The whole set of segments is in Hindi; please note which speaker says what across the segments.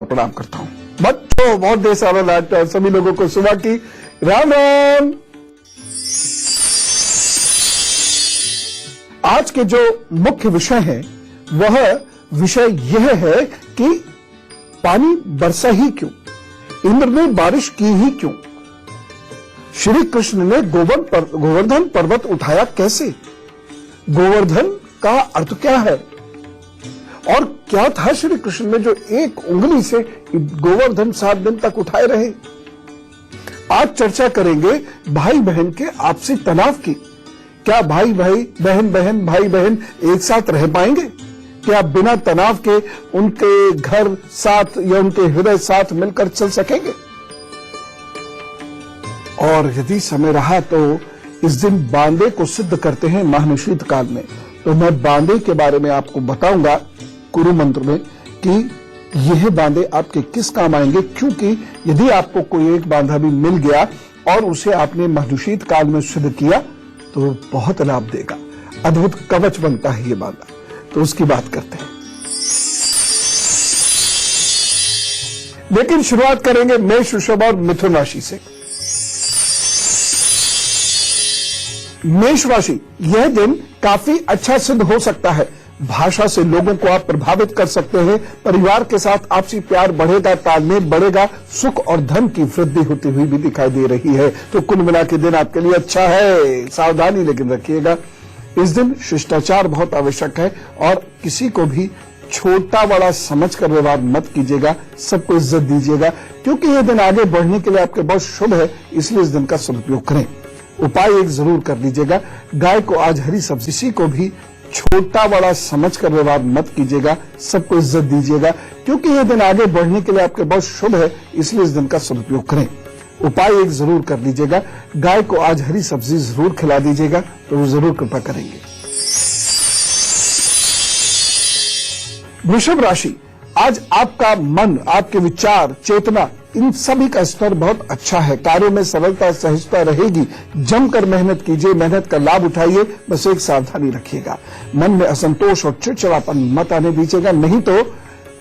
Speaker 1: प्रणाम करता हूं। बच्चों, बहुत देर सारा लाट और सभी लोगों को सुबह की राम राम। आज के जो मुख्य विषय है वह विषय यह है कि पानी बरसा ही क्यों, इंद्र ने बारिश की ही क्यों, श्री कृष्ण ने गोवर्धन पर्वत उठाया कैसे, गोवर्धन का अर्थ क्या है और क्या था श्री कृष्ण ने जो एक उंगली से गोवर्धन 7 दिन तक उठाए रहे। आज चर्चा करेंगे भाई बहन के आपसी तनाव की। क्या भाई भाई, बहन बहन, भाई बहन एक साथ रह पाएंगे? क्या बिना तनाव के उनके घर साथ या उनके हृदय साथ मिलकर चल सकेंगे? और यदि समय रहा तो इस दिन बांदे को सिद्ध करते हैं महानिशीत काल में। तो मैं बांदे के बारे में आपको बताऊंगा कुरु मंत्र में कि यह बांदे आपके किस काम आएंगे, क्योंकि यदि आपको कोई एक बांधा भी मिल गया और उसे आपने महानिशीत काल में सिद्ध किया तो बहुत लाभ देगा। अद्भुत कवच बनता है ये बांधा। तो उसकी बात करते हैं, लेकिन शुरुआत करेंगे मेष, वृषभ और मिथुन राशि से। मेष राशि, यह दिन काफी अच्छा सिद्ध हो सकता है। भाषा से लोगों को आप प्रभावित कर सकते हैं। परिवार के साथ आपसी प्यार बढ़ेगा, तालमेल बढ़ेगा, सुख और धन की वृद्धि होती हुई भी दिखाई दे रही है। तो कुल मिला के दिन आपके लिए अच्छा है। सावधानी लेकिन रखिएगा, इस दिन शिष्टाचार बहुत आवश्यक है और किसी को भी छोटा बड़ा समझकर व्यवहार मत कीजिएगा, सबको इज्जत दीजिएगा, क्योंकि यह दिन आगे बढ़ने के लिए आपके बहुत शुभ है। इसलिए इस दिन का सदुपयोग करें। उपाय एक जरूर कर लीजिएगा, गाय को आज हरी सब्जी, किसी को भी छोटा बड़ा समझकर व्यवहार मत कीजिएगा, सबको इज्जत दीजिएगा, क्योंकि यह दिन आगे बढ़ने के लिए आपके बहुत शुभ है। इसलिए इस दिन का सदुपयोग करें। उपाय एक जरूर कर लीजिएगा, गाय को आज हरी सब्जी जरूर खिला दीजिएगा, तो वो जरूर कृपा करेंगे। वृषभ राशि, आज आपका मन, आपके विचार, चेतना, इन सभी का स्तर बहुत अच्छा है। कार्यों में सरलता सहजता रहेगी। जमकर मेहनत कीजिए, मेहनत का लाभ उठाइए। बस एक सावधानी रखिएगा, मन में असंतोष और चिड़चिड़ापन मत आने दीजिएगा, नहीं तो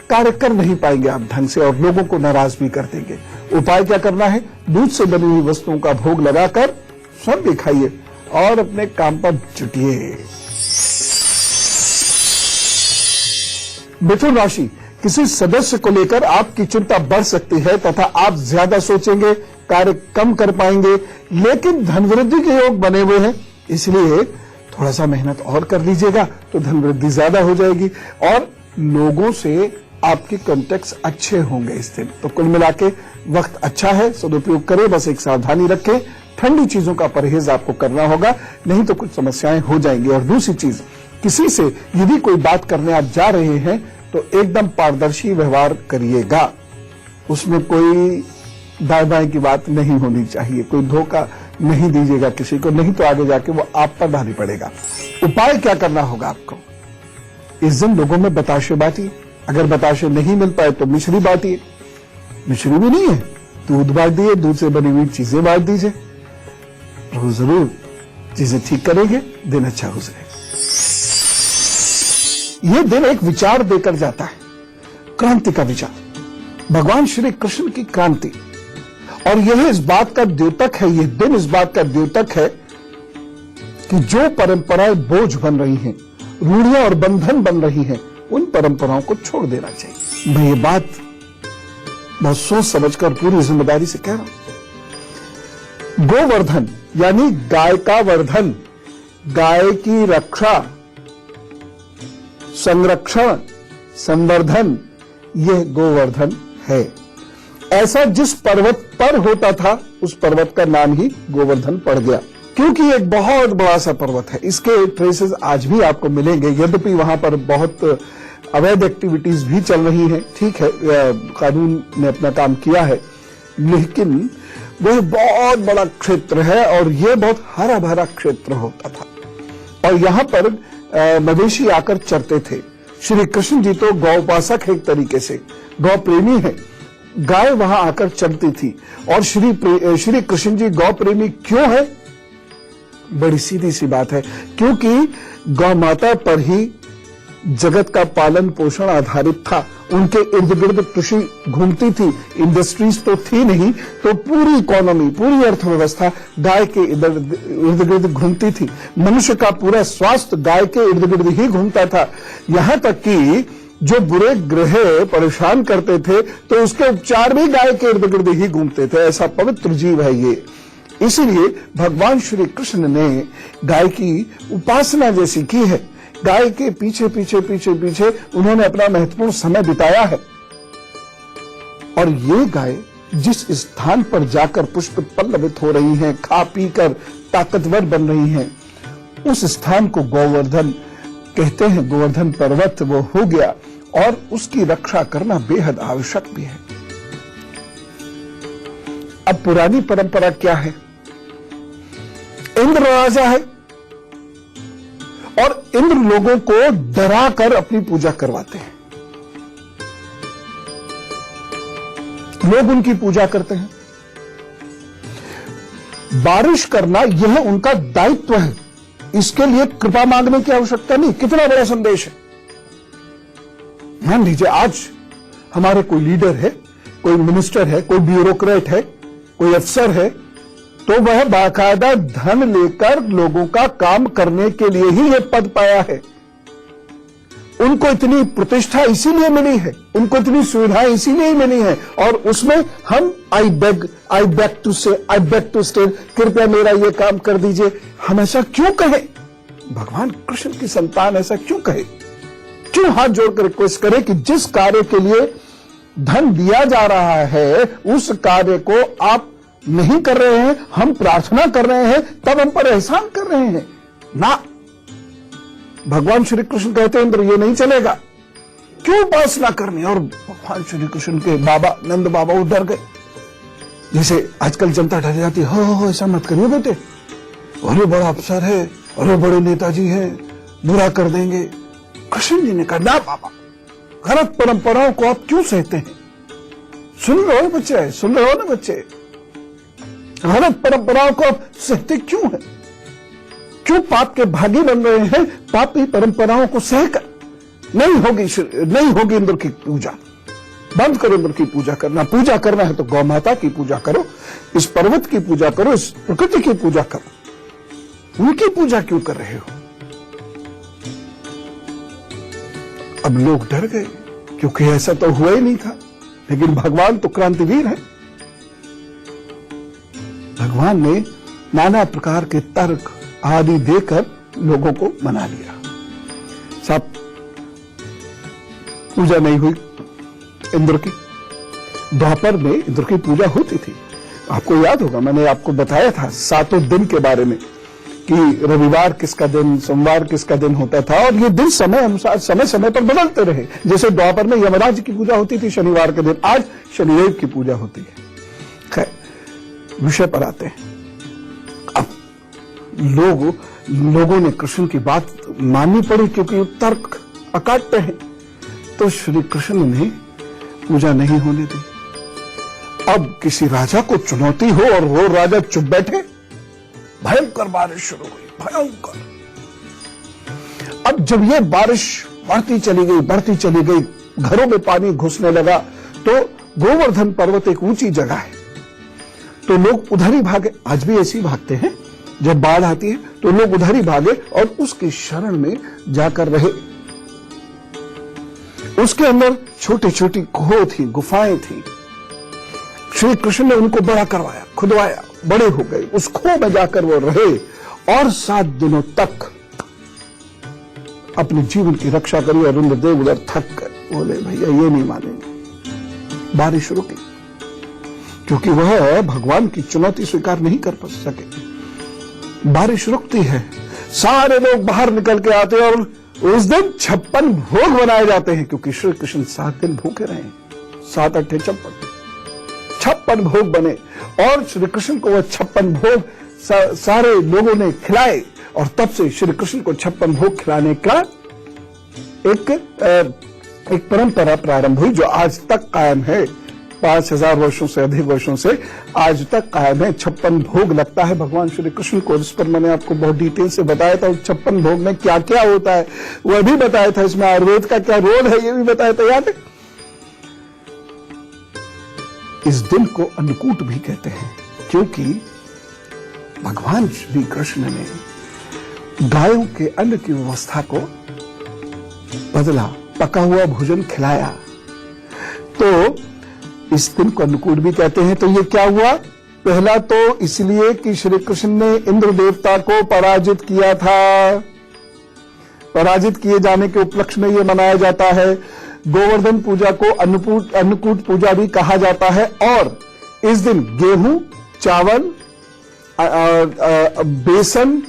Speaker 1: कार्य कर नहीं पाएंगे आप ढंग से और लोगों को नाराज भी कर देंगे। उपाय क्या करना है, दूध से बनी हुई वस्तुओं का भोग लगाकर सब भी खाइए और अपने काम पर जुटिए। मिथुन राशि, किसी सदस्य को लेकर आपकी चिंता बढ़ सकती है तथा आप ज्यादा सोचेंगे, कार्य कम कर पाएंगे, लेकिन धन वृद्धि के योग बने हुए हैं, इसलिए थोड़ा सा मेहनत और कर लीजिएगा तो धन वृद्धि ज्यादा हो जाएगी और लोगों से आपके कॉन्टेक्ट्स अच्छे होंगे इस दिन। तो कुल मिला के वक्त अच्छा है, सदुपयोग करें। बस एक सावधानी रखें, ठंडी चीजों का परहेज आपको करना होगा, नहीं तो कुछ समस्याएं हो जाएंगी। और दूसरी चीज, किसी से यदि कोई बात करने आप जा रहे हैं तो एकदम पारदर्शी व्यवहार करिएगा, उसमें कोई दाएं बाएं की बात नहीं होनी चाहिए, कोई धोखा नहीं दीजिएगा किसी को, नहीं तो आगे जाके वो आप पर भारी पड़ेगा। उपाय क्या करना होगा आपको, इस दिन लोगों में बताशे बांटिए। अगर बताशे नहीं मिल पाए तो मिश्री बांटिए, मिश्री भी नहीं है दूध बांट दिए, दूध से बनी हुई चीजें बांट दीजिए, तो जरूर चीजें ठीक करेंगे, दिन अच्छा गुजरेगा। यह दिन एक विचार देकर जाता है, क्रांति का विचार, भगवान श्री कृष्ण की क्रांति, और यह इस बात का द्योतक है, यह दिन इस बात का द्योतक है कि जो परंपराएं बोझ बन रही हैं, रूढ़ियां और बंधन बन रही हैं, उन परंपराओं को छोड़ देना चाहिए। मैं ये बात बहुत सोच समझकर पूरी जिम्मेदारी से कह रहा हूं। गोवर्धन यानी गाय का वर्धन, गाय की रक्षा, संरक्षण, संवर्धन, यह गोवर्धन है। ऐसा जिस पर्वत पर होता था उस पर्वत का नाम ही गोवर्धन पड़ गया, क्योंकि एक बहुत बड़ा सा पर्वत है। इसके ट्रेसेस आज भी आपको मिलेंगे, यद्यपि वहां पर बहुत अवैध एक्टिविटीज भी चल रही हैं। ठीक है, कानून ने अपना काम किया है, लेकिन वह बहुत बड़ा क्षेत्र है और यह बहुत हरा भरा क्षेत्र होता था और यहां पर मवेशी आकर चरते थे। श्री कृष्ण जी तो गौपासक है, एक तरीके से गौ प्रेमी है, गाय वहां आकर चरती थी। और श्री कृष्ण जी गौ प्रेमी क्यों है? बड़ी सीधी सी बात है, क्योंकि गौ माता पर ही जगत का पालन पोषण आधारित था। उनके इर्द गिर्द कृषि घूमती थी, इंडस्ट्रीज तो थी नहीं, तो पूरी इकोनॉमी, पूरी अर्थव्यवस्था गाय के इर्द गिर्द घूमती थी। मनुष्य का पूरा स्वास्थ्य गाय के इर्द गिर्द ही घूमता था। यहां तक कि जो बुरे ग्रह परेशान करते थे तो उसके उपचार भी गाय के इर्द गिर्द ही घूमते थे। ऐसा पवित्र जीव है ये। इसीलिए भगवान श्री कृष्ण ने गाय की उपासना जैसी की है। गाय के पीछे पीछे पीछे पीछे उन्होंने अपना महत्वपूर्ण समय बिताया है। और ये गाय जिस स्थान पर जाकर पुष्प पल्लवित हो रही हैं, खा पी कर ताकतवर बन रही हैं, उस स्थान को गोवर्धन कहते हैं। गोवर्धन पर्वत वो हो गया और उसकी रक्षा करना बेहद आवश्यक भी है। अब पुरानी परंपरा क्या है? इंद्र राजा है और इंद्र लोगों को डरा कर अपनी पूजा करवाते हैं। लोग उनकी पूजा करते हैं। बारिश करना यह उनका दायित्व है। इसके लिए कृपा मांगने की आवश्यकता नहीं। कितना बड़ा संदेश है। मान लीजिए आज हमारे कोई लीडर है, कोई मिनिस्टर है, कोई ब्यूरोक्रेट है, कोई अफसर है, तो वह बाकायदा धन लेकर लोगों का काम करने के लिए ही यह पद पाया है। उनको इतनी प्रतिष्ठा इसीलिए मिली है, उनको इतनी सुविधाएं इसीलिए मिली है। और उसमें हम आई बेग टू स्टे, कृपया मेरा ये काम कर दीजिए, हम ऐसा क्यों कहे? भगवान कृष्ण की संतान ऐसा क्यों कहे? क्यों हाथ जोड़कर रिक्वेस्ट करे कि जिस कार्य के लिए धन दिया जा रहा है उस कार्य को आप नहीं कर रहे हैं, हम प्रार्थना कर रहे हैं, तब हम पर एहसान कर रहे हैं ना। भगवान श्री कृष्ण कहते हैं इंद्र ये नहीं चलेगा, क्यों उपासना करनी? और भगवान श्री कृष्ण के बाबा नंद बाबा वो डर गए। जैसे आजकल जनता डर जाती है, हो ऐसा मत करिए बेटे, अरे बड़ा अफसर है, अरे बड़े नेताजी है, बुरा कर देंगे। कृष्ण जी ने कहा ना बाबा, गलत परंपराओं को आप क्यों सहते हैं? सुन रहे हो बच्चे, सुन रहे हो ना बच्चे, गलत परंपराओं को आप सहते क्यों हैं? क्यों पाप के भागी बन रहे हैं? पापी परंपराओं को सहकर नहीं होगी इंद्र की पूजा। बंद करो इंद्र की पूजा करना। पूजा करना है तो गौ माता की पूजा करो, इस पर्वत की पूजा करो, इस प्रकृति की पूजा करो। उनकी पूजा क्यों कर रहे हो? अब लोग डर गए क्योंकि ऐसा तो हुआ ही नहीं था। लेकिन भगवान तो क्रांतिवीर है। भगवान ने नाना प्रकार के तर्क आदि देकर लोगों को मना लिया। सब पूजा नहीं हुई इंद्र की। द्वापर में इंद्र की पूजा होती थी। आपको याद होगा, मैंने आपको बताया था 7 दिन के बारे में कि रविवार किसका दिन, सोमवार किसका दिन होता था, और ये दिन समय अनुसार समय समय पर बदलते रहे। जैसे द्वापर में यमराज की पूजा होती थी शनिवार के दिन, आज शनिदेव की पूजा होती है। खैर, विषय पर आते हैं। अब लोगों ने कृष्ण की बात माननी पड़ी क्योंकि तर्क अकाट्य है। तो श्री कृष्ण ने पूजा नहीं होने दी। अब किसी राजा को चुनौती हो और वो राजा चुप बैठे, भयंकर बारिश शुरू हुई, भयंकर। अब जब ये बारिश बढ़ती चली गई, घरों में पानी घुसने लगा, तो गोवर्धन पर्वत एक ऊंची जगह है, तो लोग उधर ही भागे। आज भी ऐसे ही भागते हैं, जब बाढ़ आती है तो लोग उधर ही भागे और उसकी शरण में जाकर रहे। उसके अंदर छोटी छोटी खोह थी, गुफाएं थी। श्री कृष्ण ने उनको बड़ा करवाया, खुदवाया, बड़े हो गए। उस खोह में जाकर वो रहे और 7 दिनों तक अपने जीवन की रक्षा करी। और इंद्रदेव उधर थक कर बोले भैया ये नहीं मानेंगे। बारिश रुकी क्योंकि वह भगवान की चुनौती स्वीकार नहीं कर सके। बारिश रुकती है, सारे लोग बाहर निकल के आते हैं और उस दिन 56 भोग बनाए जाते हैं, क्योंकि श्री कृष्ण 7 दिन भूखे रहे। 7 8 56 भोग बने और श्री कृष्ण को वह 56 भोग सारे लोगों ने खिलाए। और तब से श्री कृष्ण को 56 भोग खिलाने का एक परंपरा प्रारंभ हुई जो आज तक कायम है। 5000 वर्षों से अधिक वर्षों से आज तक कायम है। 56 भोग लगता है भगवान श्री कृष्ण को। इस पर मैंने आपको बहुत डिटेल से बताया था। 56 भोग में क्या क्या होता है वह भी बताया था। इसमें आयुर्वेद का क्या रोल है ये भी बताया था, याद है। इस दिन को अन्नकूट भी कहते हैं क्योंकि भगवान श्री कृष्ण ने गायों के अन्न की व्यवस्था को बदला, पका हुआ भोजन खिलाया, तो इस दिन को अन्नकूट भी कहते हैं। तो ये क्या हुआ? पहला तो इसलिए कि श्री कृष्ण ने इंद्र देवता को पराजित किया था। पराजित किए जाने के उपलक्ष्य में यह मनाया जाता है। गोवर्धन पूजा को अन्नकूट पूजा भी कहा जाता है। और इस दिन गेहूं, चावल, बेसन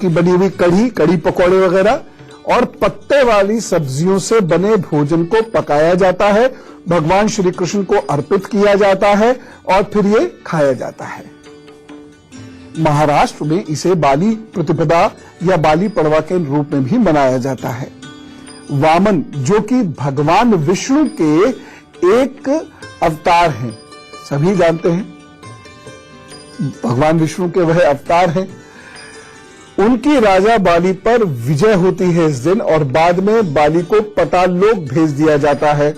Speaker 1: की बनी हुई कढ़ी पकौड़े वगैरह और पत्ते वाली सब्जियों से बने भोजन को पकाया जाता है, भगवान श्री कृष्ण को अर्पित किया जाता है और फिर ये खाया जाता है। महाराष्ट्र में इसे बाली प्रतिपदा या बाली पड़वा के रूप में भी मनाया जाता है। वामन जो कि भगवान विष्णु के एक अवतार हैं, सभी जानते हैं भगवान विष्णु के वह अवतार हैं। उनकी राजा बाली पर विजय होती है इस दिन और बाद में बाली को पाताल लोक भेज दिया जाता है।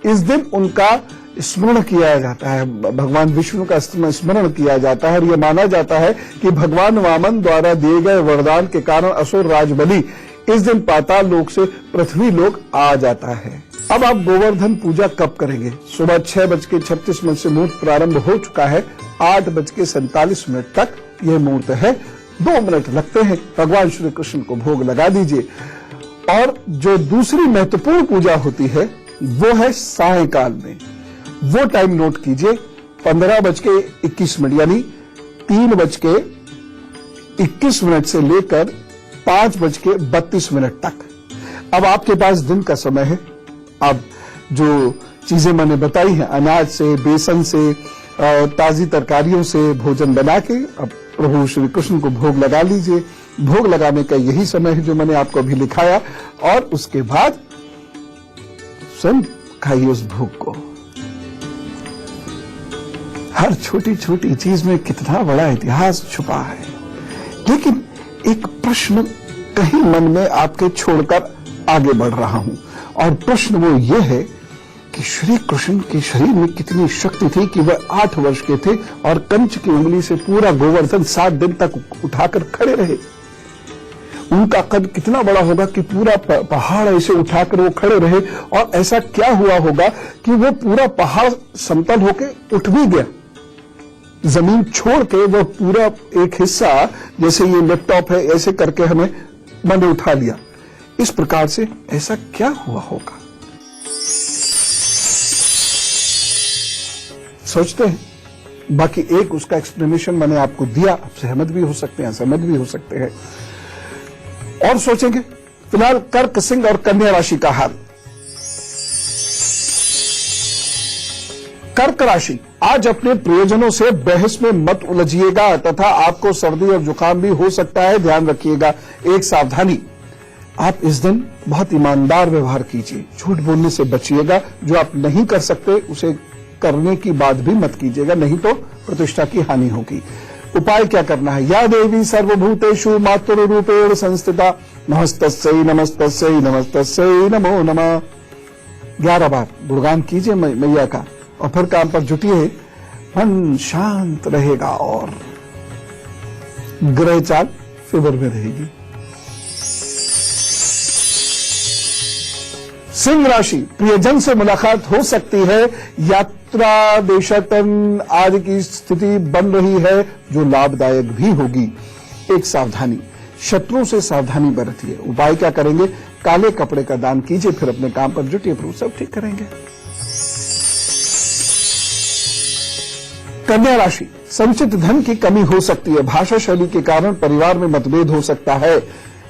Speaker 1: इस दिन उनका स्मरण किया जाता है, भगवान विष्णु का स्मरण किया जाता है और यह माना जाता है कि भगवान वामन द्वारा दिए गए वरदान के कारण असुर राज बलि इस दिन पाताल लोक से पृथ्वी लोक आ जाता है। अब आप गोवर्धन पूजा कब करेंगे? सुबह 6:36 से मुहूर्त प्रारंभ हो चुका है। 8:47 तक यह मुहूर्त है। 2 मिनट लगते हैं। भगवान श्री कृष्ण को भोग लगा दीजिए। और जो दूसरी महत्वपूर्ण पूजा होती है वो है सायंकाल में। वो टाइम नोट कीजिए, 15:21 यानी 3:21 से लेकर 5:32 तक। अब आपके पास दिन का समय है। अब जो चीजें मैंने बताई हैं, अनाज से, बेसन से, ताजी तरकारियों से भोजन बना के अब प्रभु श्री कृष्ण को भोग लगा लीजिए। भोग लगाने का यही समय है जो मैंने आपको अभी लिखाया और उसके बाद स्वयं खाइए उस भोग को। हर छोटी छोटी चीज में कितना बड़ा इतिहास छुपा है। लेकिन एक प्रश्न कहीं मन में आपके छोड़कर आगे बढ़ रहा हूं और प्रश्न वो ये है कि श्री कृष्ण के शरीर में कितनी शक्ति थी कि वह 8 वर्ष के थे और कंच की उंगली से पूरा गोवर्धन 7 दिन तक उठाकर खड़े रहे। उनका कद कितना बड़ा होगा कि पूरा पहाड़ ऐसे उठाकर वो खड़े रहे। और ऐसा क्या हुआ होगा कि वो पूरा पहाड़ समतल होके उठ भी गया, जमीन छोड़ के वो पूरा एक हिस्सा, जैसे ये लैपटॉप है, ऐसे करके हमें मैंने उठा लिया। इस प्रकार से ऐसा क्या हुआ होगा? सोचते हैं। बाकी एक उसका एक्सप्लेनेशन मैंने आपको दिया, आप सहमत भी हो सकते हैं, असहमत भी हो सकते हैं और सोचेंगे। फिलहाल कर्क, सिंह और कन्या राशि का हाल। कर्क राशि, आज अपने प्रियजनों से बहस में मत उलझिएगा तथा आपको सर्दी और जुकाम भी हो सकता है, ध्यान रखिएगा। एक सावधानी, आप इस दिन बहुत ईमानदार व्यवहार कीजिए, झूठ बोलने से बचिएगा। जो आप नहीं कर सकते उसे करने की बात भी मत कीजिएगा, नहीं तो प्रतिष्ठा की हानि होगी। उपाय क्या करना है? या देवी सर्वभूतेषु मातृरूपेण संस्थिता नमस्तस्यै नमस्तस्यै नमस्तस्यै नमो नमः। 11 बार गुणगान कीजिए मैया का और फिर काम पर जुटिए। मन शांत रहेगा और ग्रह चाल फेवर में रहेगी। सिंह राशि, प्रियजन से मुलाकात हो सकती है। यात्रा, देशाटन आदि की स्थिति बन रही है जो लाभदायक भी होगी। एक सावधानी, शत्रुओं से सावधानी बरतिए। उपाय क्या करेंगे? काले कपड़े का दान कीजिए, फिर अपने काम पर जुटिए, प्रभु सब ठीक करेंगे। कन्या राशि, संचित धन की कमी हो सकती है। भाषा शैली के कारण परिवार में मतभेद हो सकता है।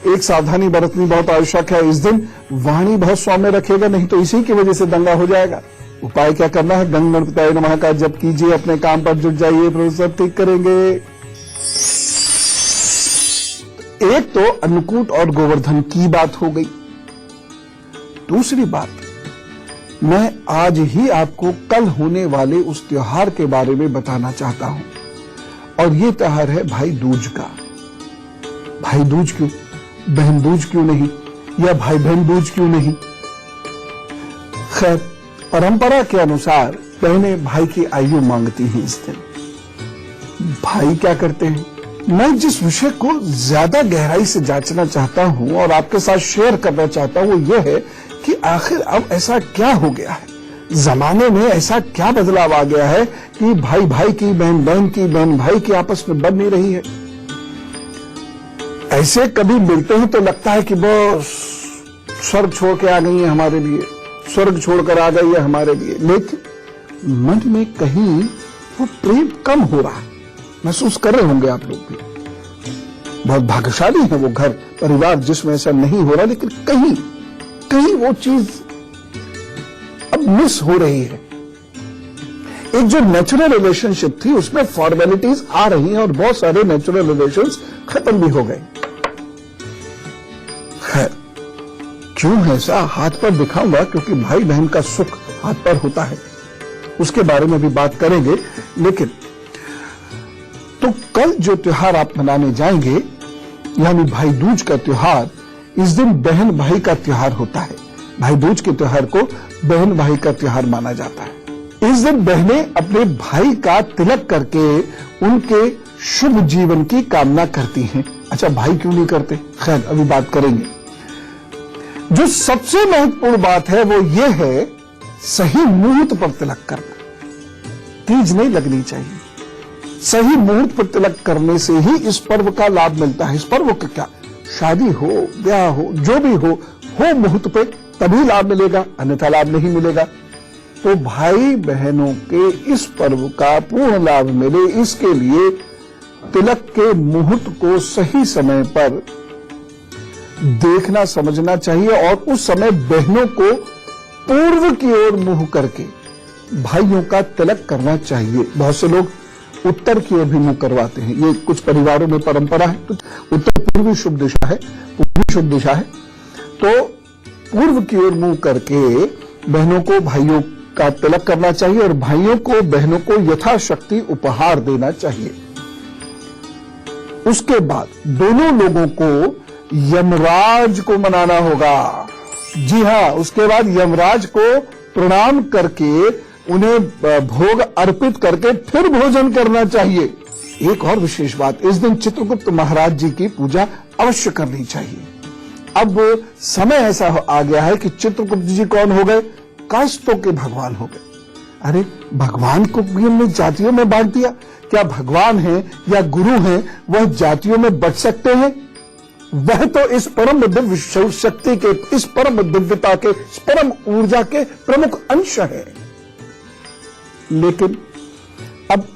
Speaker 1: एक सावधानी बरतनी बहुत आवश्यक है। इस दिन वाणी बहुत सौम्य रखेगा, नहीं तो इसी की वजह से दंगा हो जाएगा। उपाय क्या करना है? गंग गणपताय नमः का जप कीजिए, अपने काम पर जुट जाइए, प्रभु सब ठीक करेंगे। एक तो अन्नकूट और गोवर्धन की बात हो गई। दूसरी बात, मैं आज ही आपको कल होने वाले उस त्योहार के बारे में बताना चाहता हूं, और ये त्योहार है भाई दूज का। भाई दूज क्यों, बहन दूज क्यों नहीं, या भाई बहन दूज क्यों नहीं? खैर, परंपरा के अनुसार बहनें भाई की आयु मांगती हैं इस दिन। भाई क्या करते हैं? मैं जिस विषय को ज्यादा गहराई से जांचना चाहता हूं और आपके साथ शेयर करना चाहता हूं, वो ये है कि आखिर अब ऐसा क्या हो गया है, जमाने में ऐसा क्या बदलाव आ गया है कि भाई भाई की, बहन बहन की, बहन भाई की आपस में बन नहीं रही है। ऐसे कभी मिलते हैं तो लगता है कि बस स्वर्ग छोड़ के आ गई है हमारे लिए, स्वर्ग छोड़कर आ गई है हमारे लिए, लेकिन मन में कहीं वो प्रेम कम हो रहा है। महसूस कर रहे होंगे आप लोग भी। बहुत भाग्यशाली है वो घर परिवार जिसमें ऐसा नहीं हो रहा, लेकिन कहीं कहीं वो चीज अब मिस हो रही है। एक जो नेचुरल रिलेशनशिप थी उसमें फॉर्मेलिटीज आ रही हैं और बहुत सारे नेचुरल रिलेशंस खत्म भी हो गए। है क्यों है ऐसा, हाथ पर दिखाऊंगा, क्योंकि भाई बहन का सुख हाथ पर होता है, उसके बारे में भी बात करेंगे। लेकिन तो कल जो त्योहार आप मनाने जाएंगे, यानी भाई दूज का त्योहार, इस दिन बहन भाई का त्योहार होता है। भाई दूज के त्योहार को बहन भाई का त्योहार माना जाता है। इस दिन बहनें अपने भाई का तिलक करके उनके शुभ जीवन की कामना करती हैं। अच्छा, भाई क्यों नहीं करते? खैर, अभी बात करेंगे। जो सबसे महत्वपूर्ण बात है वो ये है, सही मुहूर्त पर तिलक करना। तीज नहीं लगनी चाहिए। सही मुहूर्त पर तिलक करने से ही इस पर्व का लाभ मिलता है। इस पर्व का क्या, शादी हो, ब्याह हो, जो भी हो मुहूर्त पे तभी लाभ मिलेगा, अन्यथा लाभ नहीं मिलेगा। तो भाई बहनों के इस पर्व का पूर्ण लाभ मिले, इसके लिए तिलक के मुहूर्त को सही समय पर देखना समझना चाहिए, और उस समय बहनों को पूर्व की ओर मुंह करके भाइयों का तिलक करना चाहिए। बहुत से लोग उत्तर की ओर भी मुंह करवाते हैं, ये कुछ परिवारों में परंपरा है। तो उत्तर पूर्वी शुभ दिशा है, पूर्वी शुभ दिशा है, तो पूर्व की ओर मुंह करके बहनों को भाइयों का तिलक करना चाहिए, और भाइयों को बहनों को यथाशक्ति उपहार देना चाहिए। उसके बाद दोनों लोगों को यमराज को मनाना होगा। जी हां, उसके बाद यमराज को प्रणाम करके उन्हें भोग अर्पित करके फिर भोजन करना चाहिए। एक और विशेष बात, इस दिन चित्रगुप्त महाराज जी की पूजा अवश्य करनी चाहिए। अब समय ऐसा आ गया है कि चित्रगुप्त जी कौन हो गए? कास्तों के भगवान हो गए। अरे, भगवान को भी हमने जातियों में बांट दिया। क्या भगवान है या गुरु है वह जातियों में बट सकते हैं? वह तो इस परम दिव्य शक्ति के, इस परम दिव्यता के, इस परम ऊर्जा के प्रमुख अंश है। लेकिन अब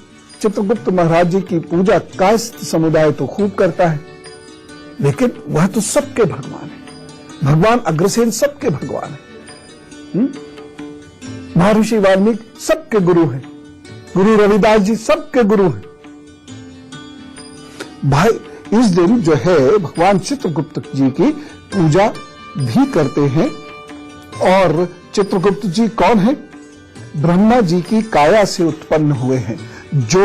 Speaker 1: चित्रगुप्त महाराज जी की पूजा कायस्थ समुदाय तो खूब करता है, लेकिन वह तो सबके भगवान है। भगवान अग्रसेन सबके भगवान है। महर्षि वाल्मीकि सबके गुरु हैं, गुरु रविदास जी सबके गुरु हैं। भाई इस दिन जो है भगवान चित्रगुप्त जी की पूजा भी करते हैं। और चित्रगुप्त जी कौन है? ब्रह्मा जी की काया से उत्पन्न हुए हैं, जो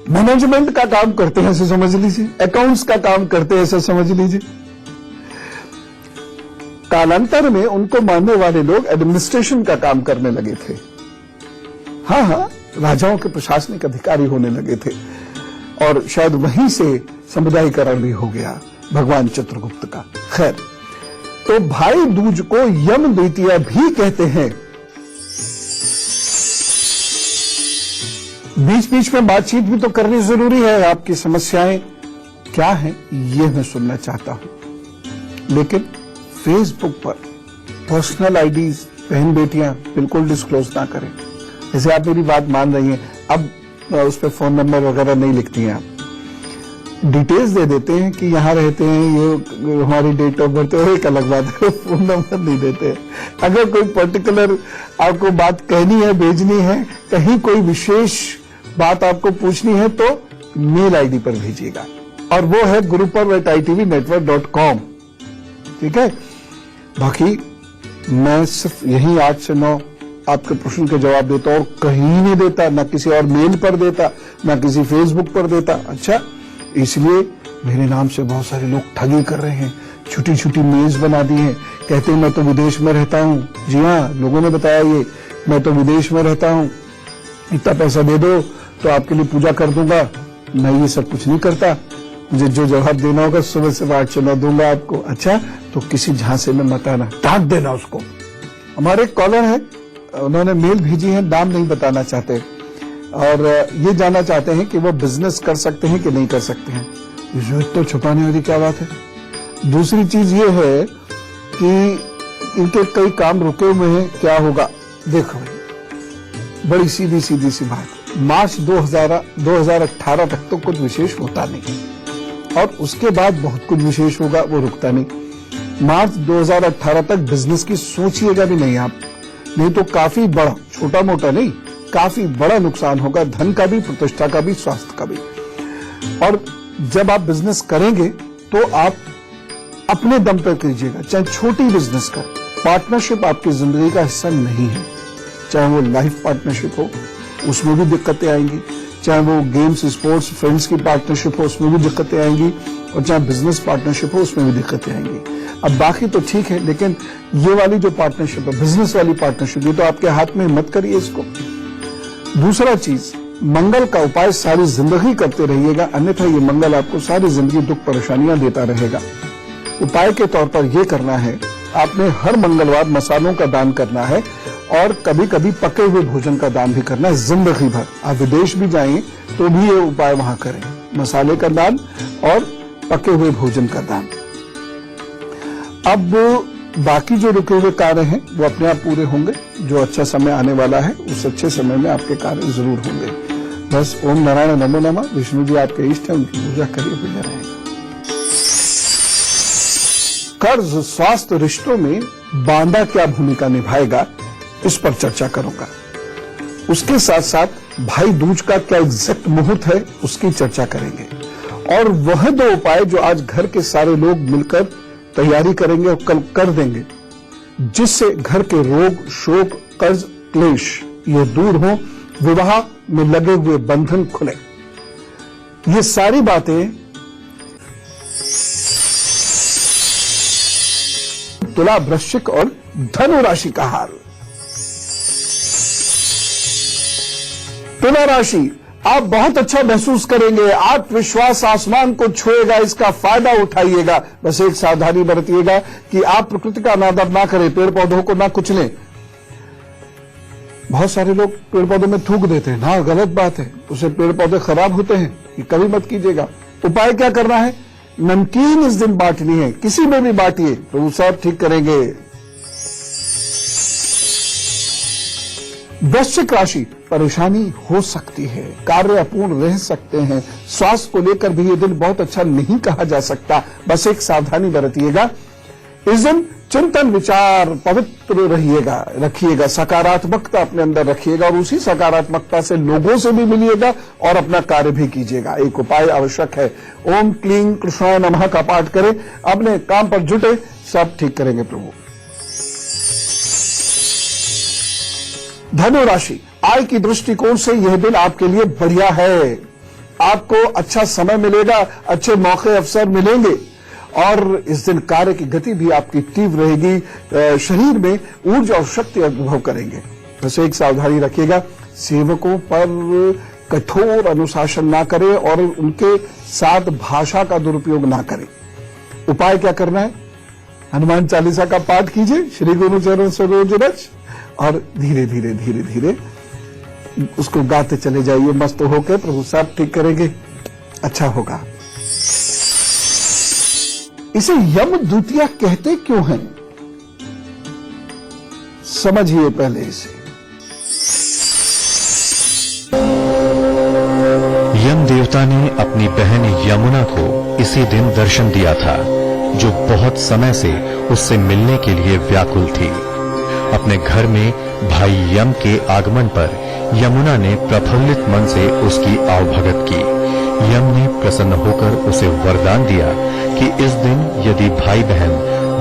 Speaker 1: मैनेजमेंट का काम करते हैं, ऐसे समझ लीजिए, अकाउंट्स का काम करते हैं, ऐसे समझ लीजिए। कालांतर में उनको मानने वाले लोग एडमिनिस्ट्रेशन का काम करने लगे थे। हाँ, राजाओं के प्रशासनिक अधिकारी होने लगे थे, और शायद वहीं से समुदायीकरण भी हो गया भगवान चित्रगुप्त का। खैर, तो भाई दूज को यम द्वितीया भी कहते हैं। बीच बीच में बातचीत भी तो करनी जरूरी है। आपकी समस्याएं क्या हैं ये मैं सुनना चाहता हूं, लेकिन फेसबुक पर पर्सनल आईडीज बहन बेटियां बिल्कुल डिस्क्लोज ना करें। जैसे आप मेरी बात मान रही हैं, अब उस पर फोन नंबर वगैरह नहीं लिखती हैं, आप डिटेल्स दे देते हैं कि यहाँ रहते हैं, ये हमारी डेट ऑफ बर्थ है, एक अलग बात है, फोन नंबर नहीं देते हैं। अगर कोई पर्टिकुलर आपको बात कहनी है, भेजनी है, कहीं कोई विशेष बात आपको पूछनी है, तो मेल आईडी पर भेजिएगा, और वो है guruparv@itvnetwork.com। ठीक है, बाकी मैं सिर्फ यही 8 से 9 आपके प्रश्न के जवाब देता और कहीं नहीं देता, ना किसी और मेल पर देता, ना किसी फेसबुक पर देता। अच्छा, इसलिए मेरे नाम से बहुत सारे लोग ठगी कर रहे हैं, छोटी छोटी मेज बना दी है, कहते हैं मैं तो विदेश में रहता हूँ। जी हाँ, लोगों ने बताया ये, मैं तो विदेश में रहता हूँ, इतना पैसा दे दो तो आपके लिए पूजा कर दूंगा। मैं ये सब कुछ नहीं करता, मुझे जो जवाब देना होगा सुबह से 8 से 9 दूंगा आपको। अच्छा, तो किसी झांसे में मत आना, डांट देना उसको। हमारे एक कॉलर है, उन्होंने मेल भेजी है, नाम नहीं बताना चाहते और ये जानना चाहते हैं कि वो बिजनेस कर सकते हैं कि नहीं कर सकते हैं। इसमें तो छुपाने वाली क्या बात है। दूसरी चीज ये है कि इनके कई काम रुके हुए हैं, क्या होगा। देखो भाई, बड़ी सीधी सीधी सी बात, मार्च 2018 तक तो कुछ विशेष होता नहीं और उसके बाद बहुत कुछ विशेष होगा, वो रुकता नहीं। मार्च 2018 तक बिजनेस की सोचिएगा भी नहीं आप, नहीं तो काफी बड़ा, छोटा मोटा नहीं, काफी बड़ा नुकसान होगा, धन का भी, प्रतिष्ठा का भी, स्वास्थ्य का भी। और जब आप बिजनेस करेंगे तो आप अपने दम पर कीजिएगा, चाहे छोटी बिजनेस का। पार्टनरशिप आपकी जिंदगी का हिस्सा नहीं है, चाहे वो लाइफ पार्टनरशिप हो उसमें भी दिक्कतें आएंगी, चाहे वो गेम्स, स्पोर्ट्स, फ्रेंड्स की पार्टनरशिप हो उसमें भी दिक्कतें आएंगी, और चाहे बिजनेस पार्टनरशिप हो उसमें भी दिक्कतें आएंगी। अब बाकी तो ठीक है, लेकिन ये वाली जो पार्टनरशिप है, बिजनेस वाली पार्टनरशिप, ये तो आपके हाथ में, मत करिए इसको। दूसरा चीज, मंगल का उपाय सारी जिंदगी करते रहिएगा, अन्यथा ये मंगल आपको सारी जिंदगी दुख परेशानियां देता रहेगा। उपाय के तौर पर यह करना है, आपने हर मंगलवार मसालों का दान करना है और कभी कभी पके हुए भोजन का दान भी करना है जिंदगी भर। आप विदेश भी जाएं तो भी ये उपाय वहां करें, मसाले का दान और पके हुए भोजन का दान। अब बाकी जो रुके हुए कार्य हैं वो अपने आप पूरे होंगे, जो अच्छा समय आने वाला है उस अच्छे समय में आपके कार्य जरूर होंगे। बस ओम नारायण नमो नमः, विष्णु जी आपके इष्ट हैं, उनकी पूजा करिए, पूजा रहेगा। कर्ज, स्वास्थ्य, रिश्तों में बांदा क्या भूमिका निभाएगा, इस पर चर्चा करूंगा। उसके साथ साथ भाई दूज का क्या एग्जैक्ट मुहूर्त है उसकी चर्चा करेंगे, और वह 2 उपाय जो आज घर के सारे लोग मिलकर तैयारी करेंगे और कल कर देंगे, जिससे घर के रोग, शोक, कर्ज, क्लेश ये दूर हो, विवाह में लगे हुए बंधन खुले। ये सारी बातें तुला, वृश्चिक और धनु राशि का हाल। तुला राशि, आप बहुत अच्छा महसूस करेंगे, आत्मविश्वास आसमान को छुएगा, इसका फायदा उठाइएगा। बस एक सावधानी बरतिएगा कि आप प्रकृति का अनादर ना करें, पेड़ पौधों को ना कुचलें। बहुत सारे लोग पेड़ पौधों में थूक देते हैं, ना, गलत बात है, उससे पेड़ पौधे खराब होते हैं, ये कभी मत कीजिएगा। उपाय क्या करना है, नमकीन इस दिन बांटनी है, किसी में भी बांटिए, प्रभु साहब ठीक करेंगे। वृश्चिक राशि, परेशानी हो सकती है, कार्य अपूर्ण रह सकते हैं, स्वास्थ्य को लेकर भी ये दिन बहुत अच्छा नहीं कहा जा सकता, बस एक सावधानी बरतिएगा। इस दिन चिंतन, विचार पवित्र रखिएगा, सकारात्मकता अपने अंदर रखिएगा और उसी सकारात्मकता से लोगों से भी मिलिएगा और अपना कार्य भी कीजिएगा। एक उपाय आवश्यक है, ओम क्लीं कृष्णाय नमः का पाठ करें, अपने काम पर जुटे, सब ठीक करेंगे प्रभु। धनु राशि, आय की दृष्टिकोण से यह दिन आपके लिए बढ़िया है, आपको अच्छा समय मिलेगा, अच्छे मौके अवसर मिलेंगे और इस दिन कार्य की गति भी आपकी तीव्र रहेगी, शरीर में ऊर्जा और शक्ति अनुभव करेंगे। बस एक सावधानी रखिएगा, सेवकों पर कठोर अनुशासन ना करें और उनके साथ भाषा का दुरुपयोग ना करें। उपाय क्या करना है, हनुमान चालीसा का पाठ कीजिए, श्री गुरु चरण सरोज रज, और धीरे धीरे धीरे धीरे उसको गाते चले जाइए, मस्त होकर, प्रभु साहब ठीक करेंगे, अच्छा होगा। इसे यम द्वितीया कहते क्यों हैं, समझिए पहले इसे।
Speaker 2: यम देवता ने अपनी बहन यमुना को इसी दिन दर्शन दिया था, जो बहुत समय से उससे मिलने के लिए व्याकुल थी। अपने घर में भाई यम के आगमन पर यमुना ने प्रफुल्लित मन से उसकी आवभगत की। यम ने प्रसन्न होकर उसे वरदान दिया कि इस दिन यदि भाई बहन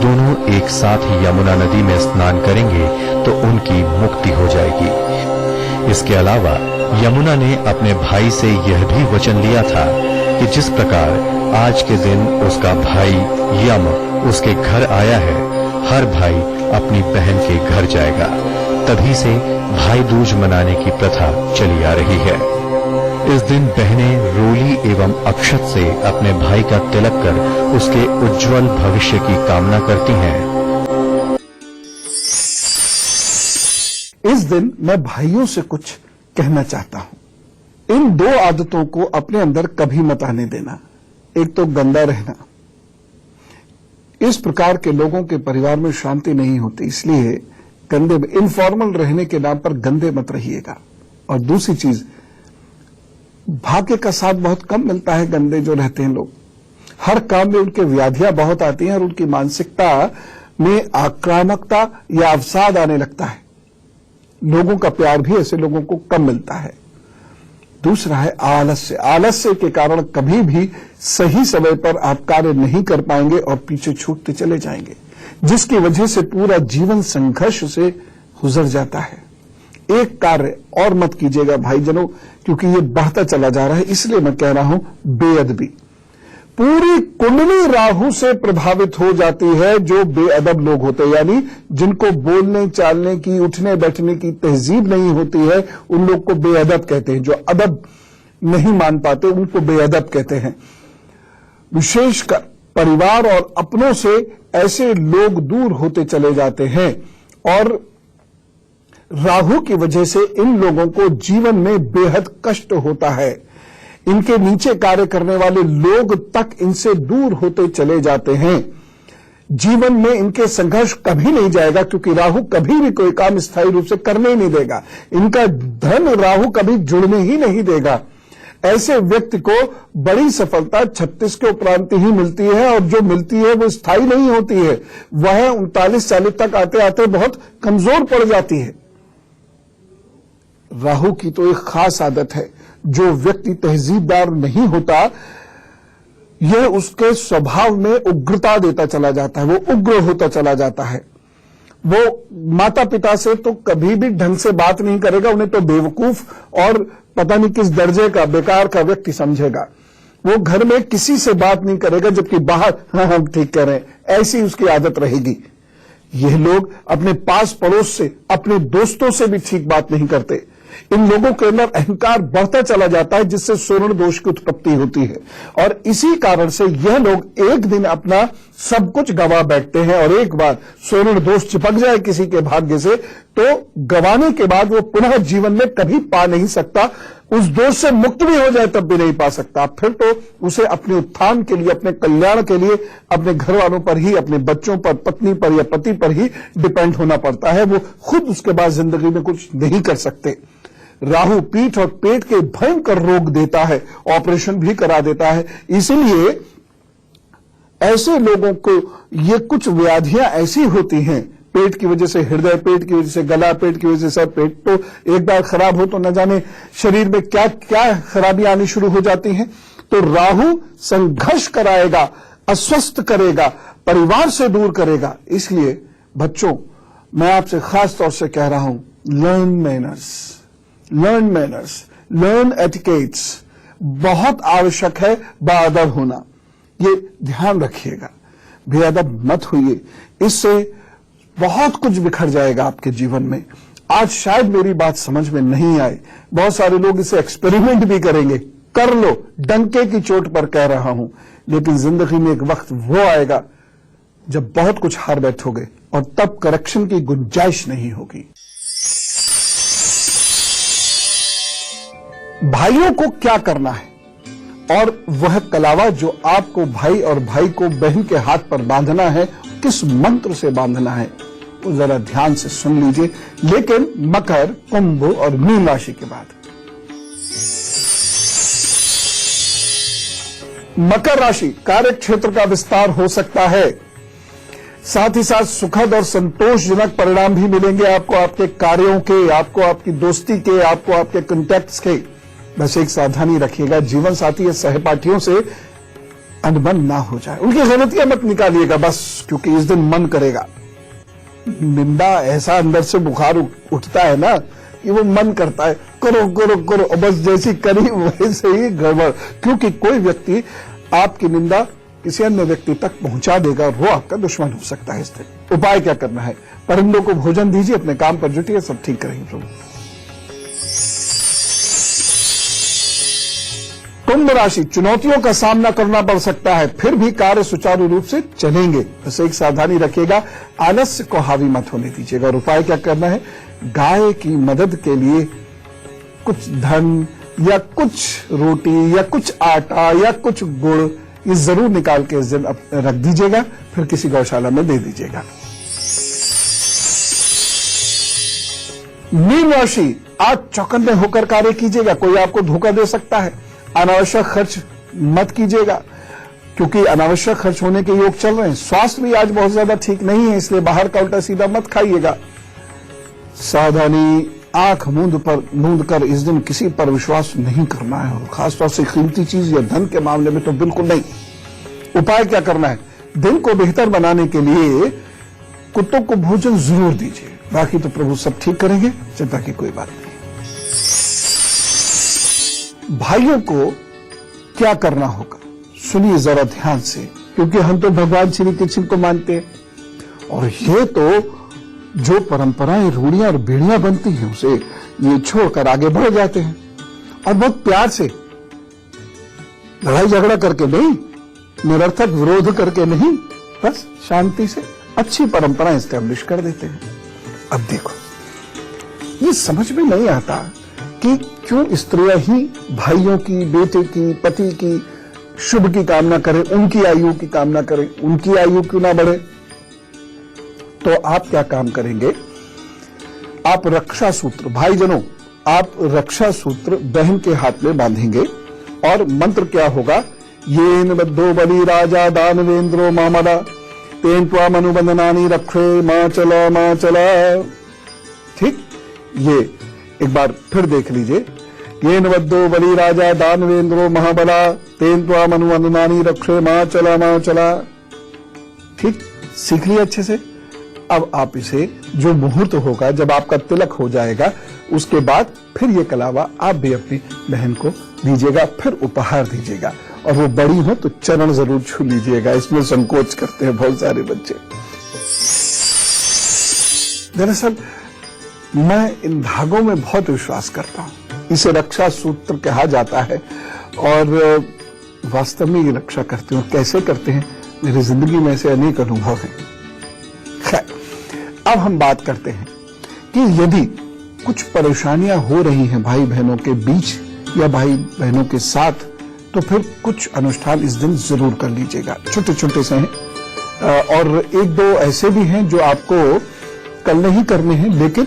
Speaker 2: दोनों एक साथ यमुना नदी में स्नान करेंगे तो उनकी मुक्ति हो जाएगी। इसके अलावा यमुना ने अपने भाई से यह भी वचन लिया था कि जिस प्रकार आज के दिन उसका भाई यम उसके घर आया है, हर भाई अपनी बहन के घर जाएगा। तभी से भाई दूज मनाने की प्रथा चली आ रही है। इस दिन बहनें रोली एवं अक्षत से अपने भाई का तिलक कर उसके उज्जवल भविष्य की कामना करती हैं।
Speaker 1: इस दिन मैं भाइयों से कुछ कहना चाहता हूं। इन दो आदतों को अपने अंदर कभी मत आने देना। एक तो गंदा रहना, इस प्रकार के लोगों के परिवार में शांति नहीं होती, इसलिए गंदे इनफॉर्मल रहने के नाम पर गंदे मत रहिएगा। और दूसरी चीज, भाग्य का साथ बहुत कम मिलता है। गंदे जो रहते हैं लोग, हर काम में उनके व्याधियां बहुत आती हैं और उनकी मानसिकता में आक्रामकता या अवसाद आने लगता है। लोगों का प्यार भी ऐसे लोगों को कम मिलता है। दूसरा है आलस्य। आलस्य के कारण कभी भी सही समय पर आप कार्य नहीं कर पाएंगे और पीछे छूटते चले जाएंगे, जिसकी वजह से पूरा जीवन संघर्ष से गुजर जाता है। एक कार्य और मत कीजिएगा भाईजनों, क्योंकि ये बढ़ता चला जा रहा है, इसलिए मैं कह रहा हूं बेअदबी। पूरी कुंडली राहु से प्रभावित हो जाती है जो बेअदब लोग होते हैं, यानी जिनको बोलने चालने की, उठने बैठने की तहजीब नहीं होती है, उन लोग को बेअदब कहते हैं। जो अदब नहीं मान पाते उनको बेअदब कहते हैं। विशेषकर परिवार और अपनों से ऐसे लोग दूर होते चले जाते हैं और राहु की वजह से इन लोगों को जीवन में बेहद कष्ट होता है। इनके नीचे कार्य करने वाले लोग तक इनसे दूर होते चले जाते हैं। जीवन में इनके संघर्ष कभी नहीं जाएगा, क्योंकि राहु कभी भी कोई काम स्थायी रूप से करने ही नहीं देगा। इनका धन राहु कभी जुड़ने ही नहीं देगा। ऐसे व्यक्ति को बड़ी सफलता 36 के उपरांत ही मिलती है, और जो मिलती है वो स्थायी नहीं होती है। वह 39-40 तक आते आते बहुत कमजोर पड़ जाती है। राहु की तो एक खास आदत है, जो व्यक्ति तहजीबदार नहीं होता, यह उसके स्वभाव में उग्रता देता चला जाता है। वो उग्र होता चला जाता है। वो माता पिता से तो कभी भी ढंग से बात नहीं करेगा, उन्हें तो बेवकूफ और पता नहीं किस दर्जे का बेकार का व्यक्ति समझेगा। वो घर में किसी से बात नहीं करेगा, जबकि बाहर हाँ हम ठीक कह रहे हैं, ऐसी उसकी आदत रहेगी। यह लोग अपने पास पड़ोस से, अपने दोस्तों से भी ठीक बात नहीं करते। इन लोगों के अंदर अहंकार बढ़ता चला जाता है, जिससे स्वर्ण दोष की उत्पत्ति होती है। और इसी कारण से यह लोग एक दिन अपना सब कुछ गवा बैठते हैं, और एक बार स्वर्ण दोष चिपक जाए किसी के भाग्य से, तो गवाने के बाद वो पुनः जीवन में कभी पा नहीं सकता। उस दोष से मुक्त भी हो जाए तब भी नहीं पा सकता। फिर तो उसे अपने उत्थान के लिए, अपने कल्याण के लिए, अपने घर वालों पर ही, अपने बच्चों पर, पत्नी पर या पति पर ही डिपेंड होना पड़ता है। वो खुद उसके बाद जिंदगी में कुछ नहीं कर सकते। राहु पीठ और पेट के भयंकर रोग देता है, ऑपरेशन भी करा देता है। इसलिए ऐसे लोगों को ये कुछ व्याधियां ऐसी होती हैं, पेट की वजह से हृदय, पेट की वजह से गला, पेट की वजह से सर। पेट तो एक बार खराब हो तो न जाने शरीर में क्या क्या खराबी आनी शुरू हो जाती हैं। तो राहु संघर्ष कराएगा, अस्वस्थ करेगा, परिवार से दूर करेगा। इसलिए बच्चों, मैं आपसे खास तौर से कह रहा हूं, लर्न मैनर्स, लर्न एटिकेट्स। बहुत आवश्यक है बाअदब होना, ये ध्यान रखिएगा। बेअदब मत होइए, इससे बहुत कुछ बिखर जाएगा आपके जीवन में। आज शायद मेरी बात समझ में नहीं आए, बहुत सारे लोग इसे एक्सपेरिमेंट भी करेंगे। कर लो, डंके की चोट पर कह रहा हूं। लेकिन जिंदगी में एक वक्त वो आएगा जब बहुत कुछ हार बैठोगे, और तब करेक्शन की गुंजाइश नहीं होगी। भाइयों को क्या करना है, और वह कलावा जो आपको भाई और भाई को बहन के हाथ पर बांधना है, किस मंत्र से बांधना है, तो जरा ध्यान से सुन लीजिए। लेकिन मकर, कुंभ और मीन राशि के बाद। मकर राशि, कार्य क्षेत्र का विस्तार हो सकता है, साथ ही साथ सुखद और संतोषजनक परिणाम भी मिलेंगे आपको, आपके कार्यों के, आपको आपकी दोस्ती के, आपको आपके कॉन्टैक्ट्स के। बस एक सावधानी रखिएगा, जीवन साथी या सहपाठियों से अनबन ना हो जाए। उनकी गलतियां मत निकालिएगा बस, क्योंकि इस दिन मन करेगा। निंदा ऐसा अंदर से बुखार उठता है ना कि वो मन करता है करो करो करो, और बस जैसी करी वैसे ही गड़बड़। क्योंकि कोई व्यक्ति आपकी निंदा किसी अन्य व्यक्ति तक पहुंचा देगा और वो आपका दुश्मन हो सकता है इस दिन। उपाय क्या करना है? परिंदों को भोजन दीजिए, अपने काम पर जुटिए, सब ठीक करेंगे प्रभु। कुंभ राशि, चुनौतियों का सामना करना पड़ सकता है, फिर भी कार्य सुचारू रूप से चलेंगे। बस एक सावधानी रखिएगा, आलस्य को हावी मत होने दीजिएगा। और उपाय क्या करना है? गाय की मदद के लिए कुछ धन या कुछ रोटी या कुछ आटा या कुछ गुड़ ये जरूर निकाल के इस दिन रख दीजिएगा, फिर किसी गौशाला में दे दीजिएगा। मीन राशि, आज चौकन्ने होकर कार्य कीजिएगा, कोई आपको धोखा दे सकता है। अनावश्यक खर्च मत कीजिएगा, क्योंकि अनावश्यक खर्च होने के योग चल रहे हैं। स्वास्थ्य भी आज बहुत ज्यादा ठीक नहीं है, इसलिए बाहर का उल्टा सीधा मत खाइएगा। सावधानी, आंख मूंद कर इस दिन किसी पर विश्वास नहीं करना है, और खासतौर से कीमती चीज या धन के मामले में तो बिल्कुल नहीं। उपाय क्या करना है? दिन को बेहतर बनाने के लिए कुत्तों को भोजन जरूर दीजिए, बाकी तो प्रभु सब ठीक करेंगे, चिंता की कोई बात नहीं। भाइयों को क्या करना होगा सुनिए जरा ध्यान से, क्योंकि हम तो भगवान श्री कृष्ण को मानते हैं, और ये तो जो परंपराएं, रूढ़ियां और बेड़ियां बनती हैं उसे ये छोड़कर आगे बढ़ जाते हैं। और बहुत प्यार से, लड़ाई झगड़ा करके नहीं, निरर्थक विरोध करके नहीं, बस शांति से अच्छी परंपराएं एस्टैब्लिश कर देते हैं। अब देखो, ये समझ में नहीं आता कि क्यों स्त्रियां ही भाइयों की, बेटे की, पति की शुभ की कामना करें, उनकी आयु की कामना करें, उनकी आयु क्यों ना बढ़े। तो आप क्या काम करेंगे? आप रक्षा सूत्र, भाईजनों, आप रक्षा सूत्र बहन के हाथ में बांधेंगे, और मंत्र क्या होगा? येन बद्धो बलि राजा दानवेंद्रो मामला तेन त्वाम अनुबंधनानि रक्षे मां चला। ठीक, ये एक बार फिर देख लीजिए। येन बद्धो बलि राजा दानवेंद्रो महाबला तेन त्वाम अनुबंधनानि रक्षे मां चला। ठीक, सीख लिया अच्छे से। अब आप इसे, जो मुहूर्त होगा, जब आपका तिलक हो जाएगा, उसके बाद फिर ये कलावा आप भी अपनी बहन को दीजिएगा, फिर उपहार दीजिएगा। और वो बड़ी हो तो चरण जरूर छू लीजिएगा, इसमें संकोच करते हैं बहुत सारे बच्चे। दरअसल मैं इन धागों में बहुत विश्वास करता हूं, इसे रक्षा सूत्र कहा जाता है, और वास्तव में ये रक्षा करते हैं। कैसे करते हैं, मेरी जिंदगी में ऐसे अनेक अनुभव हैं। खैर, अब हम बात करते हैं कि यदि कुछ परेशानियां हो रही हैं भाई बहनों के बीच या भाई बहनों के साथ, तो फिर कुछ अनुष्ठान इस दिन जरूर कर लीजिएगा। छोटे छोटे से हैं, और एक दो ऐसे भी हैं जो आपको कल नहीं करने हैं, लेकिन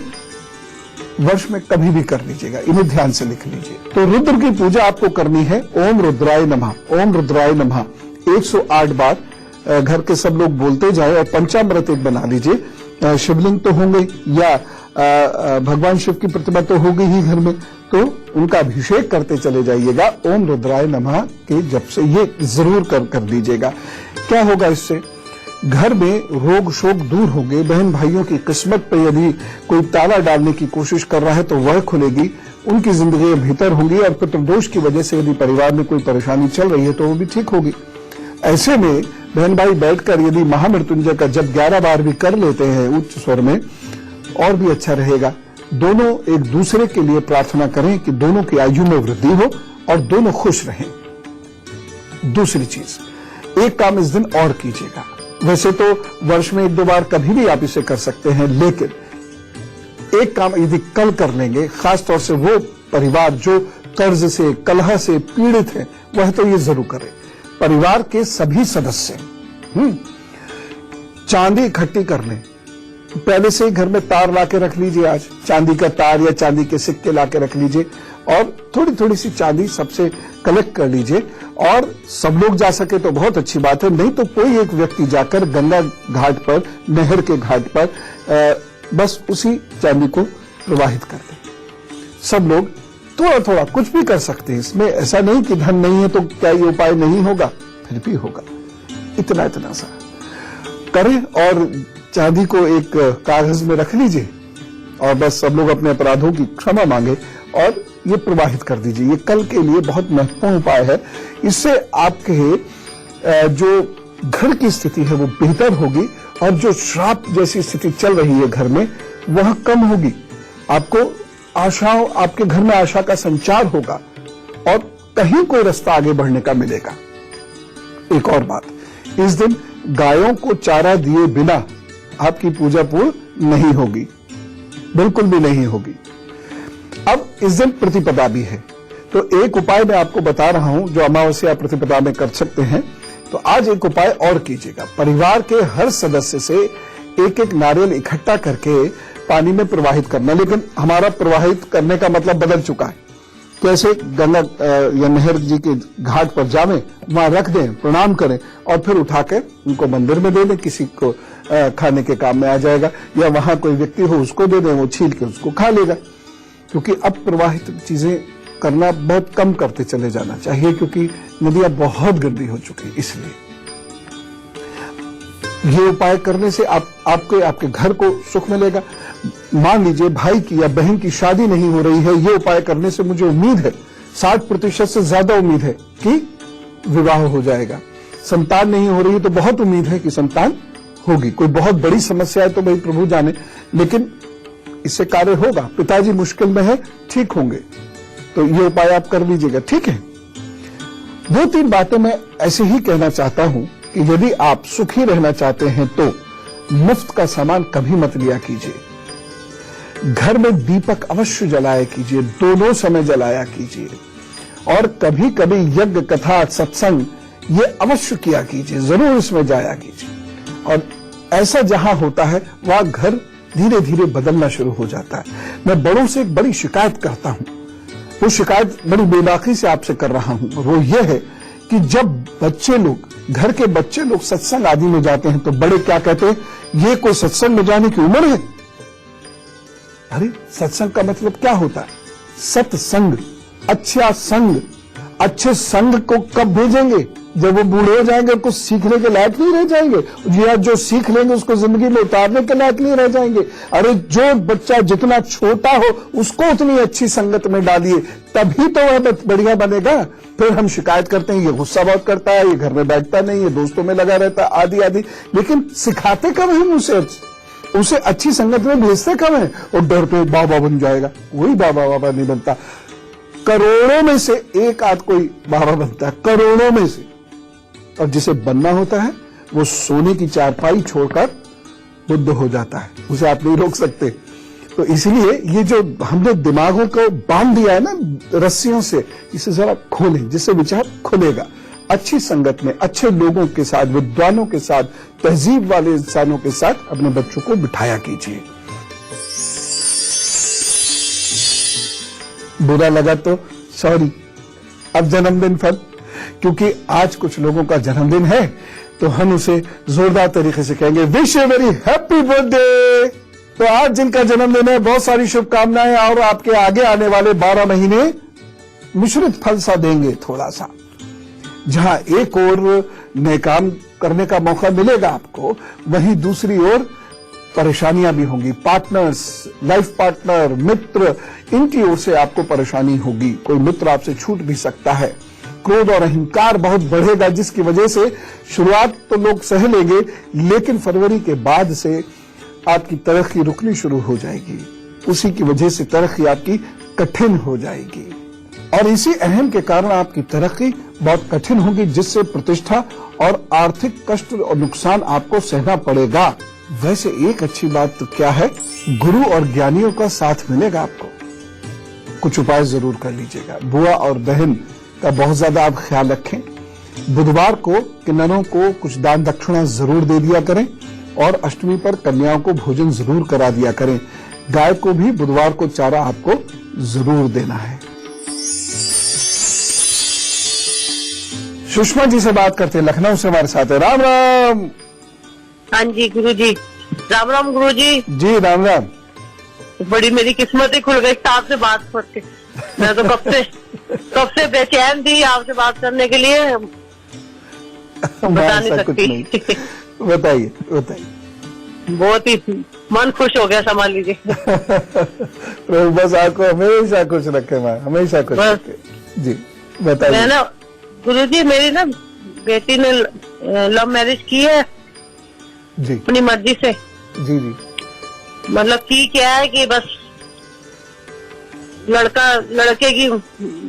Speaker 1: वर्ष में कभी भी कर लीजिएगा। इन्हें ध्यान से लिख लीजिए। तो रुद्र की पूजा आपको करनी है। ओम रुद्राय नमः, ओम रुद्राय नमः 108 बार घर के सब लोग बोलते जाए, और पंचामृत एक बना लीजिए। शिवलिंग तो होंगे, या भगवान शिव की प्रतिमा तो होगी ही घर में, तो उनका अभिषेक करते चले जाइएगा। ओम रुद्राय नमः के जप से ये जरूर कर दीजिएगा। क्या होगा इससे? घर में रोग शोक दूर होंगे। बहन भाइयों की किस्मत पर यदि कोई ताला डालने की कोशिश कर रहा है तो वह खुलेगी, उनकी जिंदगी भीतर होंगी। और पितृदोष की वजह से यदि परिवार में कोई परेशानी चल रही है तो वो भी ठीक होगी। ऐसे में बहन भाई बैठकर यदि महामृत्युंजय का जप 11 बार भी कर लेते हैं उच्च स्वर में, और भी अच्छा रहेगा। दोनों एक दूसरे के लिए प्रार्थना करें कि दोनों की आयु में वृद्धि हो और दोनों खुश रहें। दूसरी चीज, एक काम इस दिन और कीजिएगा। वैसे तो वर्ष में 1-2 बार कभी भी आप इसे कर सकते हैं, लेकिन एक काम यदि कल कर लेंगे, खासतौर से वो परिवार जो कर्ज से, कलह से पीड़ित है, वह तो ये जरूर करें। परिवार के सभी सदस्य चांदी इकट्ठी कर लें। पहले से ही घर में तार ला के रख लीजिए, आज चांदी का तार या चांदी के सिक्के ला के रख लीजिए, और थोड़ी थोड़ी सी चांदी सबसे कलेक्ट कर लीजिए। और सब लोग जा सके तो बहुत अच्छी बात है, नहीं तो कोई एक व्यक्ति जाकर गंगा घाट पर, नहर के घाट पर बस उसी चांदी को प्रवाहित कर दें। सब लोग थोड़ा थोड़ा कुछ भी कर सकते हैं इसमें। ऐसा नहीं कि धन नहीं है तो क्या ये उपाय नहीं होगा, फिर भी होगा। इतना इतना सा करें और चांदी को एक कागज में रख लीजिए और बस सब लोग अपने अपराधों की क्षमा मांगे और ये प्रवाहित कर दीजिए। ये कल के लिए बहुत महत्वपूर्ण उपाय है। इससे आपके जो घर की स्थिति है वो बेहतर होगी और जो श्राप जैसी स्थिति चल रही है घर में वह कम होगी। आपको आशाओं, आपके घर में आशा का संचार होगा और कहीं कोई रास्ता आगे बढ़ने का मिलेगा। एक और बात, इस दिन गायों को चारा दिए बिना आपकी पूजा पूर्ण नहीं होगी, बिल्कुल भी नहीं होगी। अब इस दिन प्रतिपदा भी है, तो एक उपाय मैं आपको बता रहा हूं जो अमावस्या प्रतिपदा में कर सकते हैं। तो आज एक उपाय और कीजिएगा। परिवार के हर सदस्य से एक एक नारियल इकट्ठा करके पानी में प्रवाहित करना, लेकिन हमारा प्रवाहित करने का मतलब बदल चुका है। कैसे? गंगा या नहर जी के घाट पर जावें, वहां रख दें, प्रणाम करें और फिर उठाकर उनको मंदिर में दे दें। किसी को खाने के काम में आ जाएगा, या वहां कोई व्यक्ति हो उसको दे दें, वो छील के उसको खा लेगा। क्योंकि अब प्रवाहित चीजें करना बहुत कम करते चले जाना चाहिए, क्योंकि नदियां बहुत गंदी हो चुकी, इसलिए ये उपाय करने से आपके घर को सुख मिलेगा। मान लीजिए भाई की या बहन की शादी नहीं हो रही है, ये उपाय करने से मुझे उम्मीद है 60% से ज्यादा उम्मीद है कि विवाह हो जाएगा। संतान नहीं हो रही है तो बहुत उम्मीद है कि संतान होगी। कोई बहुत बड़ी समस्या है तो भाई प्रभु जाने, लेकिन इससे कार्य होगा। पिताजी मुश्किल में है, ठीक होंगे, तो ये उपाय आप कर लीजिएगा, ठीक है। 2-3 बातें मैं ऐसे ही कहना चाहता हूं कि यदि आप सुखी रहना चाहते हैं तो मुफ्त का सामान कभी मत लिया कीजिए। घर में दीपक अवश्य जलाया कीजिए, दोनों समय जलाया कीजिए। और कभी कभी यज्ञ, कथा, सत्संग ये अवश्य किया कीजिए, जरूर इसमें जाया कीजिए। और ऐसा जहां होता है वहां घर धीरे धीरे बदलना शुरू हो जाता है। मैं बड़ों से एक बड़ी शिकायत करता हूं, वो शिकायत बड़ी बेबाकी से आपसे कर रहा हूं, वो ये है कि जब बच्चे लोग, घर के बच्चे लोग सत्संग आदि में जाते हैं तो बड़े क्या कहते हैं, ये कोई सत्संग में जाने की उम्र है? अरे सत्संग का मतलब क्या होता है? सत्संग, अच्छा संग। अच्छे संग को कब भेजेंगे? जब वो बूढ़े हो जाएंगे, कुछ सीखने के लायक नहीं रह जाएंगे, या जो सीख लेंगे उसको जिंदगी में उतारने के लायक नहीं रह जाएंगे। अरे जो बच्चा जितना छोटा हो उसको उतनी अच्छी संगत में डालिए, तभी तो वह बढ़िया बनेगा। फिर हम शिकायत करते हैं ये गुस्सा बहुत करता है, ये घर में बैठता नहीं, ये दोस्तों में लगा रहता है, आदि आदि। लेकिन सिखाते कब हम उसे अच्छी संगत में भेजते कब है? और डरते बाबा बन जाएगा, वही बाबा नहीं बनता। करोड़ों में से एक आध कोई बाबा बनता है, करोड़ों में से। और जिसे बनना होता है वो सोने की चारपाई छोड़कर बुद्ध हो जाता है, उसे आप नहीं रोक सकते। तो इसलिए ये जो हमने दिमागों को बांध दिया है ना रस्सियों से, इसे जरा खोलें, जिससे विचार खुलेगा। अच्छी संगत में, अच्छे लोगों के साथ, विद्वानों के साथ, तहजीब वाले इंसानों के साथ अपने बच्चों को बिठाया कीजिए। बुरा लगा तो सॉरी। अब जन्मदिन फल, क्योंकि आज कुछ लोगों का जन्मदिन है तो हम उसे जोरदार तरीके से कहेंगे wish you very happy birthday. तो आज जिनका जन्मदिन है बहुत सारी शुभकामनाएं, और आपके आगे आने वाले 12 महीने मिश्रित फल सा देंगे थोड़ा सा। जहां एक ओर नए काम करने का मौका मिलेगा आपको, वहीं दूसरी ओर परेशानियां भी होंगी। पार्टनर्स, लाइफ पार्टनर, मित्र, इनकी ओर से आपको परेशानी होगी। कोई मित्र आपसे छूट भी सकता है। क्रोध और अहंकार बहुत बढ़ेगा, जिसकी वजह से शुरुआत तो लोग सह लेंगे, लेकिन फरवरी के बाद से आपकी तरक्की रुकनी शुरू हो जाएगी। उसी की वजह से तरक्की आपकी कठिन हो जाएगी, और इसी अहम के कारण आपकी तरक्की बहुत कठिन होगी, जिससे प्रतिष्ठा और आर्थिक कष्ट और नुकसान आपको सहना पड़ेगा। वैसे एक अच्छी बात तो क्या है, गुरु और ज्ञानियों का साथ मिलेगा आपको। कुछ उपाय जरूर कर लीजिएगा। बुआ और बहन का बहुत ज्यादा आप ख्याल रखें। बुधवार को किन्नरों को कुछ दान दक्षिणा जरूर दे दिया करें, और अष्टमी पर कन्याओं को भोजन जरूर करा दिया करें। गाय को भी बुधवार को चारा आपको जरूर देना है। सुषमा जी से बात करते हैं, लखनऊ से हमारे साथ है। राम राम।
Speaker 3: हाँ जी गुरुजी, राम राम गुरुजी।
Speaker 1: जी राम राम।
Speaker 3: बड़ी मेरी किस्मत ही खुल गई आपसे बात करके। मैं तो कब से बेचैन थी आपसे बात करने के लिए।
Speaker 1: मैं
Speaker 3: बता नहीं
Speaker 1: ऐसा कुछ
Speaker 3: सकती।
Speaker 1: नहीं। बताइए बताइए।
Speaker 3: बहुत ही मन खुश हो गया, समझ लीजिए।
Speaker 1: प्रभु बस आपको हमेशा खुश रखे माँ, हमेशा खुश
Speaker 3: बस।
Speaker 1: रखे। जी बताइए।
Speaker 3: मैं ना गुरुजी, मेरी ना बेटी ने लव मैरिज की है
Speaker 1: जी
Speaker 3: अपनी मर्जी से।
Speaker 1: जी जी
Speaker 3: मतलब की क्या है कि बस लड़के की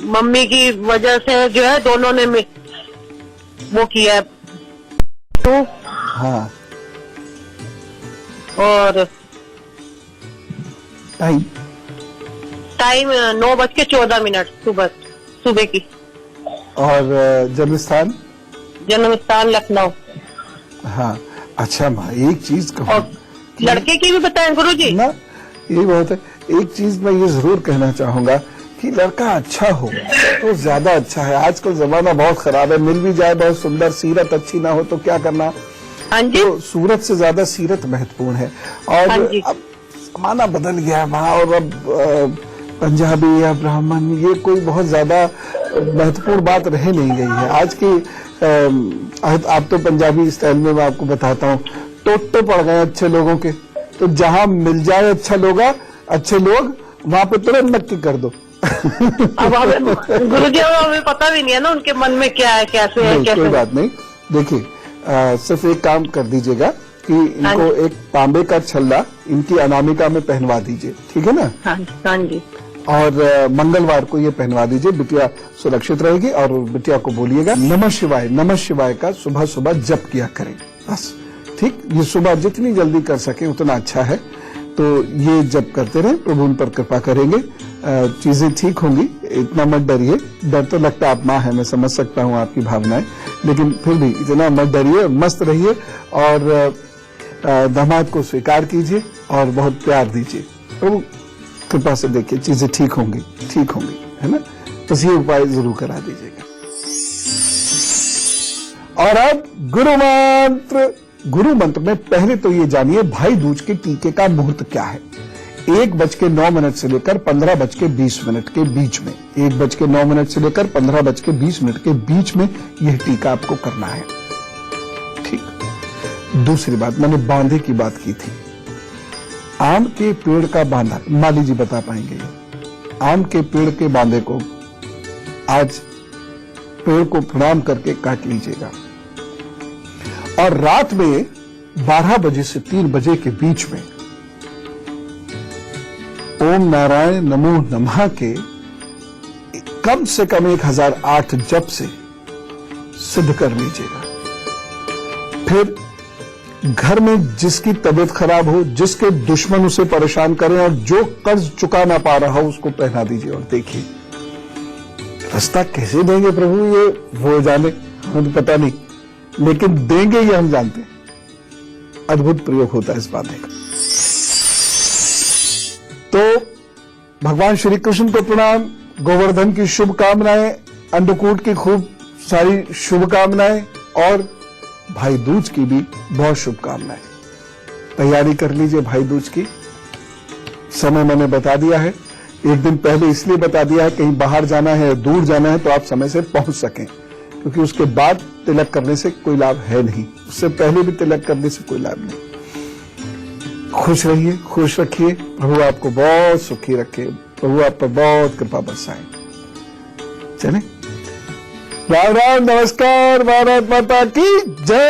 Speaker 3: मम्मी की वजह से जो है दोनों ने वो किया है। तो
Speaker 1: हाँ
Speaker 3: और
Speaker 1: टाइम
Speaker 3: टाइम 9:14 सुबह की।
Speaker 1: और जन्म स्थान।
Speaker 3: जन्म स्थान लखनऊ।
Speaker 1: हाँ अच्छा माँ, एक चीज कहूँ
Speaker 3: और लड़के की भी बताएं गुरुजी।
Speaker 1: ना, यही बहुत है। एक चीज मैं ये जरूर कहना चाहूंगा कि लड़का अच्छा हो तो ज्यादा अच्छा है। आजकल जमाना बहुत खराब है, मिल भी जाए बहुत सुंदर, सीरत अच्छी ना हो तो क्या करना।
Speaker 3: हाँ जी।
Speaker 1: तो सूरत से ज्यादा सीरत महत्वपूर्ण है। और
Speaker 3: हाँ जी।
Speaker 1: अब जमाना बदल गया है वहाँ, और अब पंजाबी या ब्राह्मण ये कोई बहुत ज्यादा महत्वपूर्ण बात रह नहीं गई है आज की। आप तो पंजाबी स्टाइल में मैं आपको बताता हूँ, टोटे पड़ गए अच्छे लोगों के। तो जहाँ मिल जाए अच्छे लोग वहाँ पे तुरंत नक्की कर दो।
Speaker 3: अब हमें गुरुजी हमें पता भी नहीं है ना उनके मन में क्या है, कैसे है,
Speaker 1: नहीं,
Speaker 3: कैसे
Speaker 1: कोई बात नहीं। देखिए सिर्फ एक काम कर दीजिएगा कि इनको एक तांबे का छल्ला इनकी अनामिका में पहनवा दीजिए, ठीक है ना।
Speaker 3: हाँ जी।
Speaker 1: और मंगलवार को ये पहनवा दीजिए, बिटिया सुरक्षित रहेगी। और बिटिया को बोलिएगा नमः शिवाय का सुबह सुबह जप किया करें बस, ठीक। ये सुबह जितनी जल्दी कर सके उतना अच्छा है। तो ये जप करते रहे, प्रभु उन पर कृपा करेंगे, चीजें ठीक होंगी। इतना मत डरिए। डर तो लगता आप माँ है, मैं समझ सकता हूँ आपकी भावनाएं, लेकिन फिर भी इतना मत डरिए, मस्त रहिए और दामाद को स्वीकार कीजिए और बहुत प्यार दीजिए। प्रभु कृपा से देखिए चीजें ठीक होंगी, है ना। बस ये उपाय जरूर करा दीजिएगा। और अब गुरु मंत्र में पहले तो ये जानिए भाई दूज के टीके का मुहूर्त क्या है। 1:09 से लेकर 15:20 के बीच में, 1:09 से लेकर 15:20 के बीच में यह टीका आपको करना है, ठीक। दूसरी बात, मैंने बांधे की बात की थी। आम के पेड़ का बांधा, माली जी बता पाएंगे। आम के पेड़ के बांधे को आज पेड़ को प्रणाम करके काट लीजिएगा और रात में 12 बजे से 3 बजे के बीच में ओम नारायण नमो नमः के कम से कम 1008 जप से सिद्ध कर लीजिएगा। फिर घर में जिसकी तबीयत खराब हो, जिसके दुश्मन उसे परेशान करें और जो कर्ज चुका ना पा रहा हो उसको पहना दीजिए। और देखिए रास्ता कैसे देंगे प्रभु, ये वो जाने, हमें तो पता नहीं, लेकिन देंगे ये हम जानते हैं। अद्भुत प्रयोग होता है इस बात का। तो भगवान श्री कृष्ण को प्रणाम, गोवर्धन की शुभकामनाएं, अन्नकूट की खूब सारी शुभकामनाएं और भाई दूज की भी बहुत शुभकामनाएं। तैयारी कर लीजिए भाई दूज की। समय मैंने बता दिया है, एक दिन पहले इसलिए बता दिया है कहीं बाहर जाना है, दूर जाना है तो आप समय से पहुंच सकें, क्योंकि उसके बाद तिलक करने से कोई लाभ है नहीं, उससे पहले भी तिलक करने से कोई लाभ नहीं। खुश रहिए, खुश रखिए, प्रभु आपको बहुत सुखी रखे, प्रभु आप पर बहुत कृपा बरसाए। चले, राम राम, नमस्कार, भारत माता की जय।